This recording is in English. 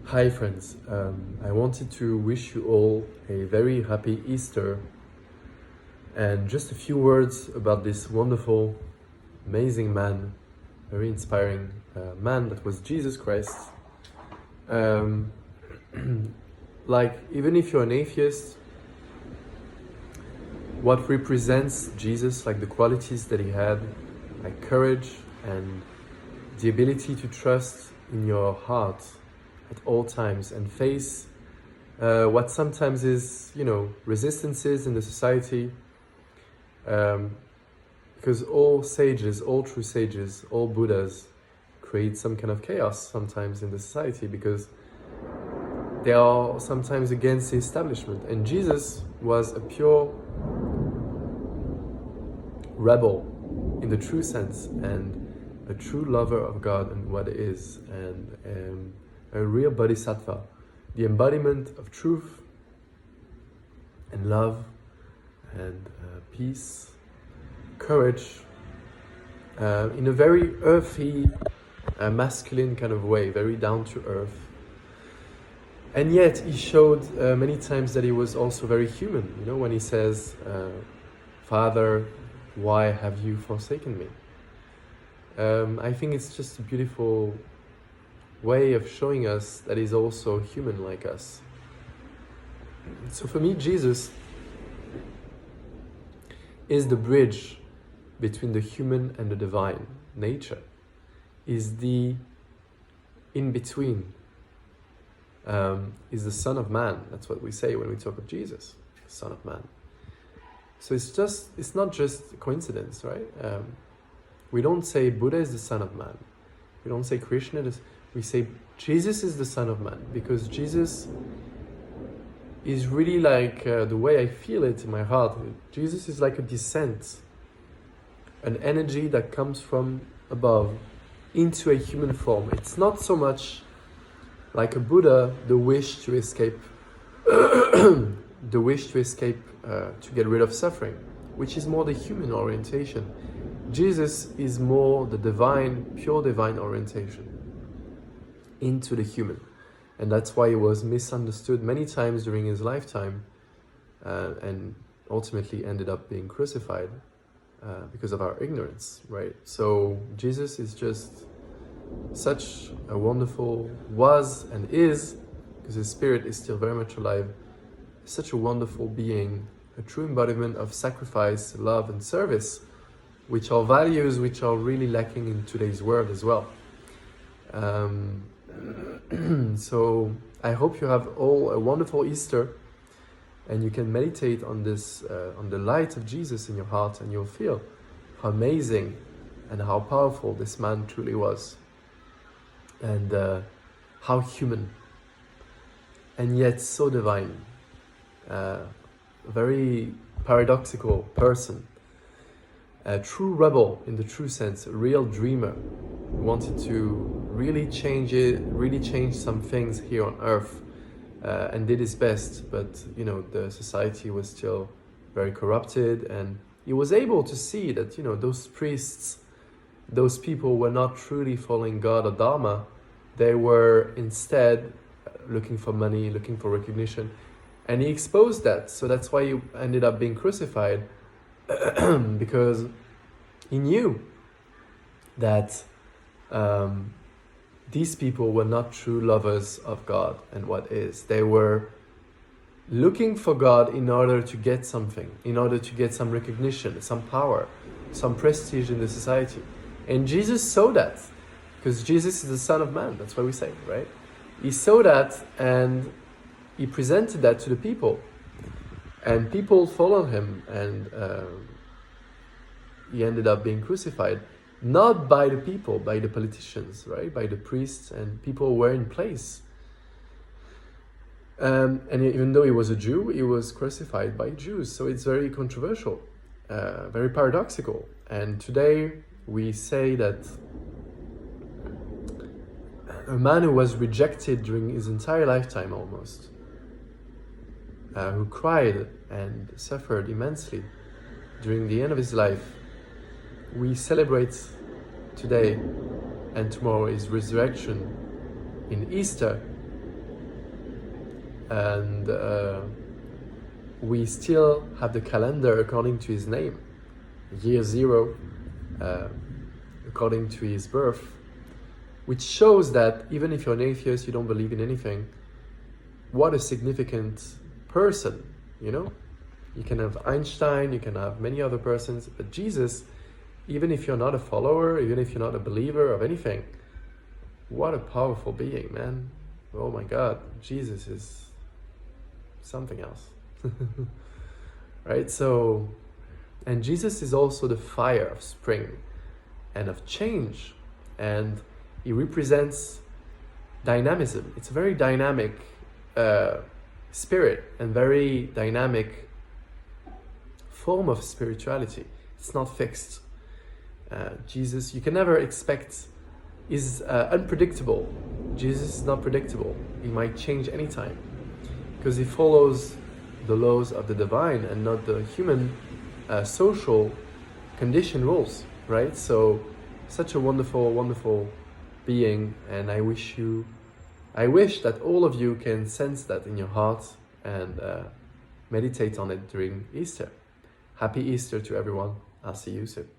Hi friends, I wanted to wish you all a very happy Easter and just a few words about this wonderful, amazing man, very inspiring man that was Jesus Christ. Um, even if you're an atheist, what represents Jesus, like the qualities that he had, like courage and the ability to trust in your heart at all times and face what sometimes is, resistances in the society. Because all sages, all true sages, all Buddhas create some kind of chaos sometimes in the society because they are sometimes against the establishment. And Jesus was a pure rebel in the true sense and a true lover of God and what it is, and a real bodhisattva, the embodiment of truth and love and peace, courage, in a very earthy, masculine kind of way, very down to earth. And yet he showed many times that he was also very human, when he says, Father, why have you forsaken me? I think it's just a beautiful way of showing us that he's also human like us. So for me, Jesus is the bridge between the human and the divine nature, is the in-between, is the Son of Man. That's what we say when we talk of Jesus, Son of Man. So it's not just a coincidence, right? We don't say Buddha is the Son of Man. We don't say Krishna is. We say Jesus is the Son of Man, because Jesus is really like, the way I feel it in my heart, Jesus is like a descent, an energy that comes from above into a human form. It's not so much like a Buddha, the wish to escape, to get rid of suffering, which is more the human orientation. Jesus is more the divine, pure divine orientation into the human. And that's why he was misunderstood many times during his lifetime, and ultimately ended up being crucified because of our ignorance, right? So Jesus is just such a wonderful, was and is, because his spirit is still very much alive, such a wonderful being, a true embodiment of sacrifice, love and service, which are values which are really lacking in today's world as well. So I hope you have all a wonderful Easter, and you can meditate on this, on the light of Jesus in your heart, and you'll feel how amazing and how powerful this man truly was, and how human and yet so divine, a very paradoxical person, a true rebel in the true sense, a real dreamer who wanted to really change some things here on earth, and did his best, but the society was still very corrupted, and he was able to see that those priests, those people were not truly following God or Dharma. They were instead looking for money, looking for recognition, and he exposed that. So that's why he ended up being crucified, because he knew that these people were not true lovers of God and what is. They were looking for God in order to get something, in order to get some recognition, some power, some prestige in the society. And Jesus saw that, because Jesus is the Son of Man, that's what we say, right? He saw that and he presented that to the people. And people followed him, and he ended up being crucified. Not by the people, by the politicians, right? By the priests and people who were in place. And even though he was a Jew, he was crucified by Jews. So it's very controversial, very paradoxical. And today we say that a man who was rejected during his entire lifetime almost, who cried and suffered immensely during the end of his life, we celebrate today and tomorrow his resurrection in Easter, and we still have the calendar according to his name, year zero, according to his birth, which shows that even if you're an atheist, you don't believe in anything, what a significant person, you know? You can have Einstein, you can have many other persons, but Jesus, even if you're not a follower, even if you're not a believer of anything, what a powerful being, man. Oh my God, Jesus is something else. Right? So, and Jesus is also the fire of spring and of change, and he represents dynamism. It's a very dynamic spirit and very dynamic form of spirituality. It's not fixed. Jesus, you can never expect, is unpredictable. Jesus is not predictable. He might change anytime because he follows the laws of the divine and not the human social condition rules, right? So such a wonderful, wonderful being, and I wish that all of you can sense that in your heart and meditate on it during Easter. Happy Easter to everyone. I'll see you soon.